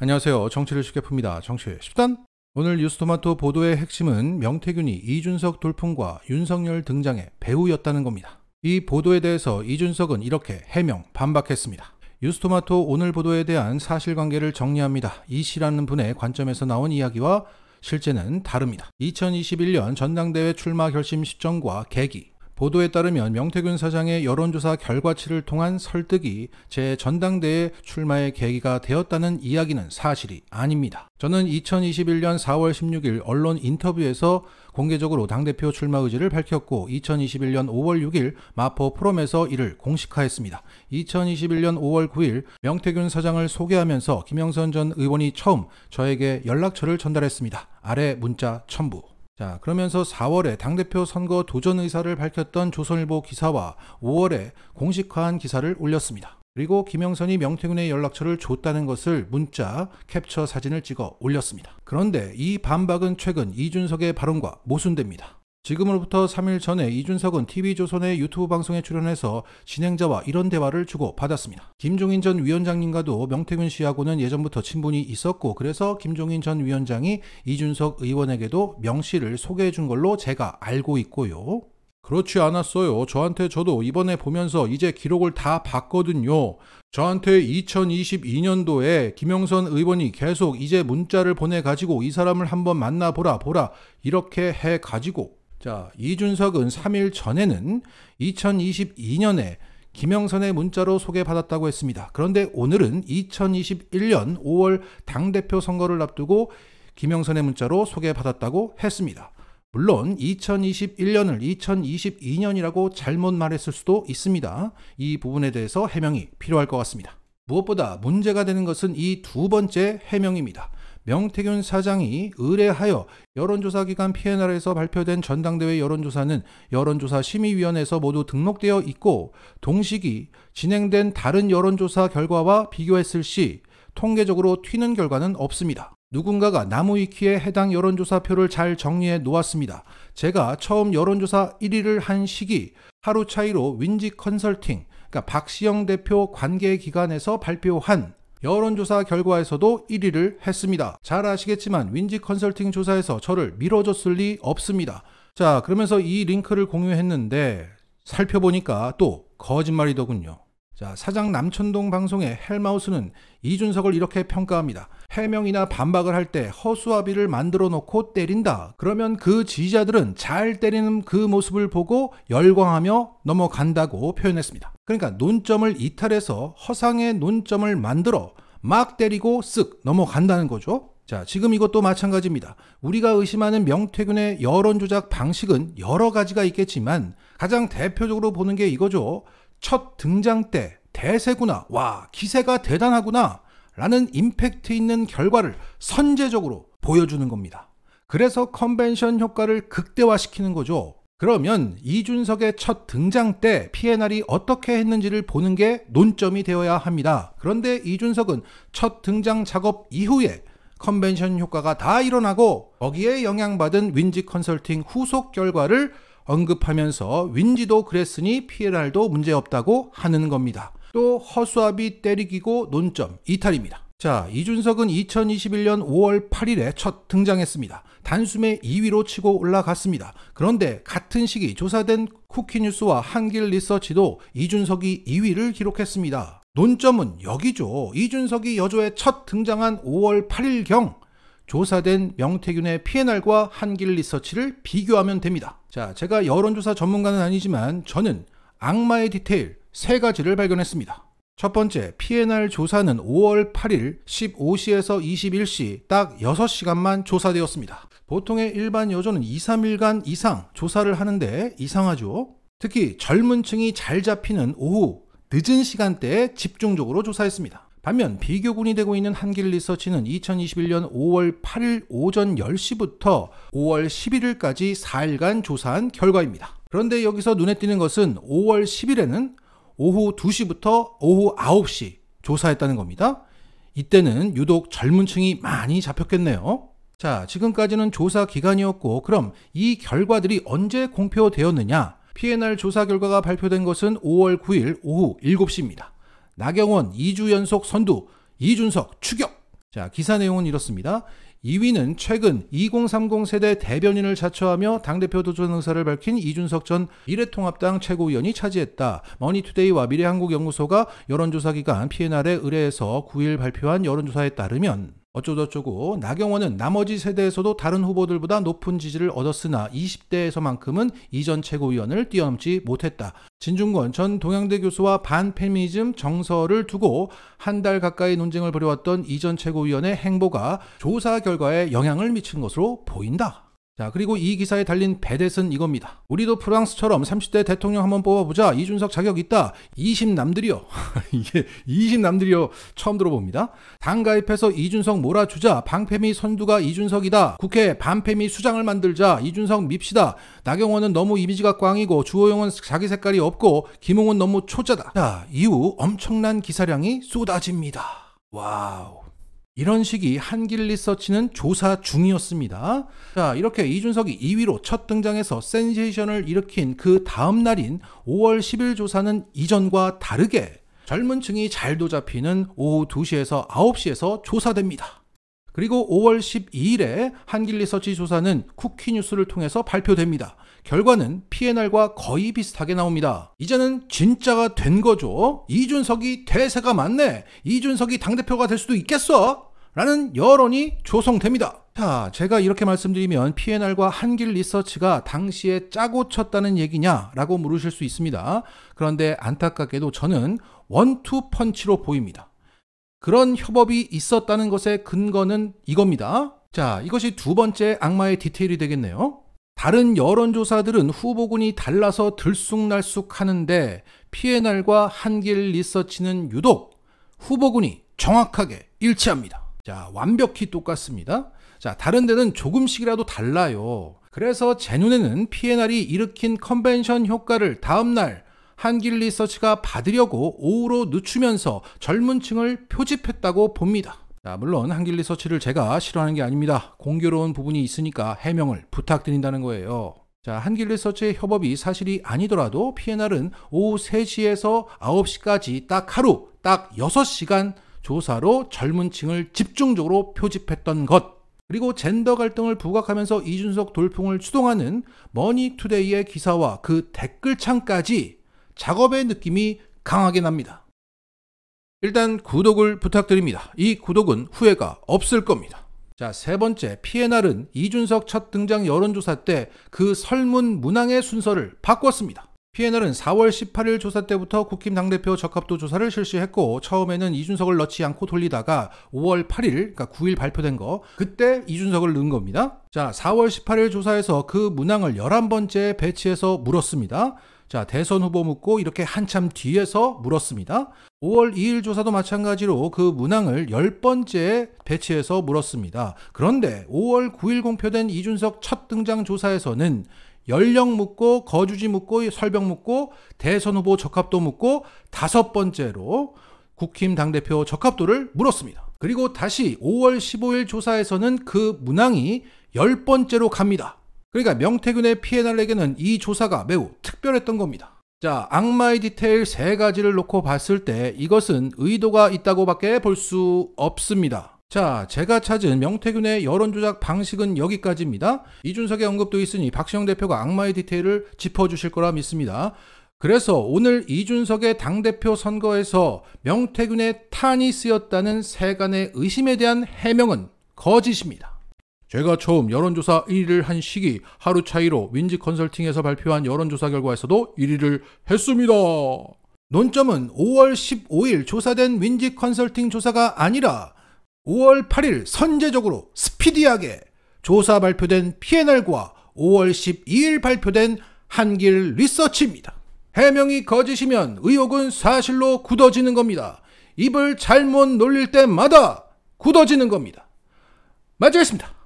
안녕하세요. 정치를 쉽게 풉니다. 정치 10단. 오늘 뉴스토마토 보도의 핵심은 명태균이 이준석 돌풍과 윤석열 등장의 배우였다는 겁니다. 이 보도에 대해서 이준석은 이렇게 해명, 반박했습니다. 뉴스토마토 오늘 보도에 대한 사실관계를 정리합니다. 이 씨라는 분의 관점에서 나온 이야기와 실제는 다릅니다. 2021년 전당대회 출마 결심 시점과 계기. 보도에 따르면 명태균 사장의 여론조사 결과치를 통한 설득이 제 전당대회 출마의 계기가 되었다는 이야기는 사실이 아닙니다. 저는 2021년 4월 16일 언론 인터뷰에서 공개적으로 당대표 출마 의지를 밝혔고 2021년 5월 6일 마포 프롬에서 이를 공식화했습니다. 2021년 5월 9일 명태균 사장을 소개하면서 김영선 전 의원이 처음 저에게 연락처를 전달했습니다. 아래 문자 첨부. 자, 그러면서 4월에 당대표 선거 도전 의사를 밝혔던 조선일보 기사와 5월에 공식화한 기사를 올렸습니다. 그리고 김영선이 명태균의 연락처를 줬다는 것을 문자 캡처 사진을 찍어 올렸습니다. 그런데 이 반박은 최근 이준석의 발언과 모순됩니다. 지금으로부터 3일 전에 이준석은 TV조선의 유튜브 방송에 출연해서 진행자와 이런 대화를 주고받았습니다. 김종인 전 위원장님과도 명태균 씨하고는 예전부터 친분이 있었고 그래서 김종인 전 위원장이 이준석 의원에게도 명 씨를 소개해 준 걸로 제가 알고 있고요. 그렇지 않았어요. 저도 이번에 보면서 이제 기록을 다 봤거든요. 저한테 2022년도에 김영선 의원이 계속 이제 문자를 보내가지고 이 사람을 한번 만나보라 이렇게 해가지고 자, 이준석은 3일 전에는 2022년에 김영선의 문자로 소개받았다고 했습니다. 그런데 오늘은 2021년 5월 당대표 선거를 앞두고 김영선의 문자로 소개받았다고 했습니다. 물론 2021년을 2022년이라고 잘못 말했을 수도 있습니다. 이 부분에 대해서 해명이 필요할 것 같습니다. 무엇보다 문제가 되는 것은 이 두 번째 해명입니다. 명태균 사장이 의뢰하여 여론조사기관 PNR에서 발표된 전당대회 여론조사는 여론조사심의위원회에서 모두 등록되어 있고 동시기 진행된 다른 여론조사 결과와 비교했을 시 통계적으로 튀는 결과는 없습니다. 누군가가 나무위키에 해당 여론조사표를 잘 정리해 놓았습니다. 제가 처음 여론조사 1위를 한 시기 하루 차이로 윈지 컨설팅, 그러니까 박시영 대표 관계기관에서 발표한 여론조사 결과에서도 1위를 했습니다. 잘 아시겠지만 윈지 컨설팅 조사에서 저를 밀어줬을 리 없습니다. 자, 그러면서 이 링크를 공유했는데 살펴보니까 또 거짓말이더군요. 자, 사장 남천동 방송의 헬마우스는 이준석을 이렇게 평가합니다. 해명이나 반박을 할 때 허수아비를 만들어 놓고 때린다. 그러면 그 지지자들은 잘 때리는 그 모습을 보고 열광하며 넘어간다고 표현했습니다. 그러니까 논점을 이탈해서 허상의 논점을 만들어 막 때리고 쓱 넘어간다는 거죠. 자, 지금 이것도 마찬가지입니다. 우리가 의심하는 명태균의 여론조작 방식은 여러 가지가 있겠지만 가장 대표적으로 보는 게 이거죠. 첫 등장 때 대세구나, 와 기세가 대단하구나 라는 임팩트 있는 결과를 선제적으로 보여주는 겁니다. 그래서 컨벤션 효과를 극대화시키는 거죠. 그러면 이준석의 첫 등장 때 PNR이 어떻게 했는지를 보는 게 논점이 되어야 합니다. 그런데 이준석은 첫 등장 작업 이후에 컨벤션 효과가 다 일어나고 거기에 영향받은 윈지 컨설팅 후속 결과를 언급하면서 윈지도 그랬으니 PNR도 문제없다고 하는 겁니다. 또 허수아비 때리기고 논점 이탈입니다. 자, 이준석은 2021년 5월 8일에 첫 등장했습니다. 단숨에 2위로 치고 올라갔습니다. 그런데 같은 시기 조사된 쿠키뉴스와 한길리서치도 이준석이 2위를 기록했습니다. 논점은 여기죠. 이준석이 여조에 첫 등장한 5월 8일경 조사된 명태균의 PNR과 한길리서치를 비교하면 됩니다. 자, 제가 여론조사 전문가는 아니지만 저는 악마의 디테일 3가지를 발견했습니다. 첫 번째, PNR 조사는 5월 8일 15시에서 21시 딱 6시간만 조사되었습니다. 보통의 일반 여조는 2, 3일간 이상 조사를 하는데 이상하죠? 특히 젊은 층이 잘 잡히는 오후 늦은 시간대에 집중적으로 조사했습니다. 반면 비교군이 되고 있는 한길리서치는 2021년 5월 8일 오전 10시부터 5월 11일까지 4일간 조사한 결과입니다. 그런데 여기서 눈에 띄는 것은 5월 10일에는 오후 2시부터 오후 9시 조사했다는 겁니다. 이때는 유독 젊은 층이 많이 잡혔겠네요. 자, 지금까지는 조사 기간이었고 그럼 이 결과들이 언제 공표되었느냐? PNR 조사 결과가 발표된 것은 5월 9일 오후 7시입니다. 나경원 2주 연속 선두, 이준석 추격! 자, 기사 내용은 이렇습니다. 2위는 최근 2030 세대 대변인을 자처하며 당대표 도전 의사를 밝힌 이준석 전 미래통합당 최고위원이 차지했다. 머니투데이와 미래한국연구소가 여론조사기관 P&R에 의뢰해서 9일 발표한 여론조사에 따르면 어쩌고저쩌고 나경원은 나머지 세대에서도 다른 후보들보다 높은 지지를 얻었으나 20대에서만큼은 이전 최고위원을 뛰어넘지 못했다. 진중권 전 동양대 교수와 반페미니즘 정서를 두고 한 달 가까이 논쟁을 벌여왔던 이전 최고위원의 행보가 조사 결과에 영향을 미친 것으로 보인다. 자, 그리고 이 기사에 달린 배댓은 이겁니다. 우리도 프랑스처럼 30대 대통령 한번 뽑아보자. 이준석 자격 있다. 20남들이요. 이게 20남들이요. 처음 들어봅니다. 당 가입해서 이준석 몰아주자. 방패미 선두가 이준석이다. 국회 반패미 수장을 만들자. 이준석 밉시다. 나경원은 너무 이미지가 꽝이고 주호영은 자기 색깔이 없고 김웅은 너무 초짜다. 자, 이후 엄청난 기사량이 쏟아집니다. 와우. 이런 식이 한길리서치는 조사 중이었습니다. 자, 이렇게 이준석이 2위로 첫 등장해서 센세이션을 일으킨 그 다음 날인 5월 10일 조사는 이전과 다르게 젊은 층이 잘도 잡히는 오후 2시에서 9시에서 조사됩니다. 그리고 5월 12일에 한길리서치 조사는 쿠키뉴스를 통해서 발표됩니다. 결과는 P&R과 거의 비슷하게 나옵니다. 이제는 진짜가 된 거죠. 이준석이 대세가 맞네. 이준석이 당대표가 될 수도 있겠어. 라는 여론이 조성됩니다. 자, 제가 이렇게 말씀드리면 P&R과 한길리서치가 당시에 짜고 쳤다는 얘기냐? 라고 물으실 수 있습니다. 그런데 안타깝게도 저는 원투 펀치로 보입니다. 그런 협업이 있었다는 것의 근거는 이겁니다. 자, 이것이 두 번째 악마의 디테일이 되겠네요. 다른 여론조사들은 후보군이 달라서 들쑥날쑥 하는데 P&R과 한길리서치는 유독 후보군이 정확하게 일치합니다. 자, 완벽히 똑같습니다. 자, 다른 데는 조금씩이라도 달라요. 그래서 제 눈에는 P&R이 일으킨 컨벤션 효과를 다음날 한길리서치가 받으려고 오후로 늦추면서 젊은 층을 표집했다고 봅니다. 자, 물론 한길리서치를 제가 싫어하는 게 아닙니다. 공교로운 부분이 있으니까 해명을 부탁드린다는 거예요. 자, 한길리서치의 협업이 사실이 아니더라도 P&R은 오후 3시에서 9시까지 딱 하루, 딱 6시간 조사로 젊은 층을 집중적으로 표집했던 것. 그리고 젠더 갈등을 부각하면서 이준석 돌풍을 추동하는 머니투데이의 기사와 그 댓글창까지 작업의 느낌이 강하게 납니다. 일단 구독을 부탁드립니다. 이 구독은 후회가 없을 겁니다. 자, 세 번째, P&R은 이준석 첫 등장 여론조사 때 그 설문 문항의 순서를 바꿨습니다. P&R은 4월 18일 조사 때부터 국힘 당대표 적합도 조사를 실시했고 처음에는 이준석을 넣지 않고 돌리다가 5월 8일, 그러니까 9일 발표된 거, 그때 이준석을 넣은 겁니다. 자, 4월 18일 조사에서 그 문항을 11번째 배치해서 물었습니다. 자, 대선 후보 묻고 이렇게 한참 뒤에서 물었습니다. 5월 2일 조사도 마찬가지로 그 문항을 10번째 배치해서 물었습니다. 그런데 5월 9일 공표된 이준석 첫 등장 조사에서는 연령 묻고 거주지 묻고 설명 묻고 대선 후보 적합도 묻고 5번째로 국힘 당대표 적합도를 물었습니다. 그리고 다시 5월 15일 조사에서는 그 문항이 10번째로 갑니다. 그러니까 명태균의 P&R에게는 이 조사가 매우 특별했던 겁니다. 자, 악마의 디테일 3가지를 놓고 봤을 때 이것은 의도가 있다고 밖에 볼 수 없습니다. 자, 제가 찾은 명태균의 여론조작 방식은 여기까지입니다. 이준석의 언급도 있으니 박시영 대표가 악마의 디테일을 짚어주실 거라 믿습니다. 그래서 오늘 이준석의 당대표 선거에서 명태균의 탄이 쓰였다는 세간의 의심에 대한 해명은 거짓입니다. 제가 처음 여론조사 1위를 한 시기 하루 차이로 윈지컨설팅에서 발표한 여론조사 결과에서도 1위를 했습니다. 논점은 5월 15일 조사된 윈지컨설팅 조사가 아니라 5월 8일 선제적으로 스피디하게 조사 발표된 P&R과 5월 12일 발표된 한길리서치입니다. 해명이 거짓이면 의혹은 사실로 굳어지는 겁니다. 입을 잘못 놀릴 때마다 굳어지는 겁니다. 마치겠습니다.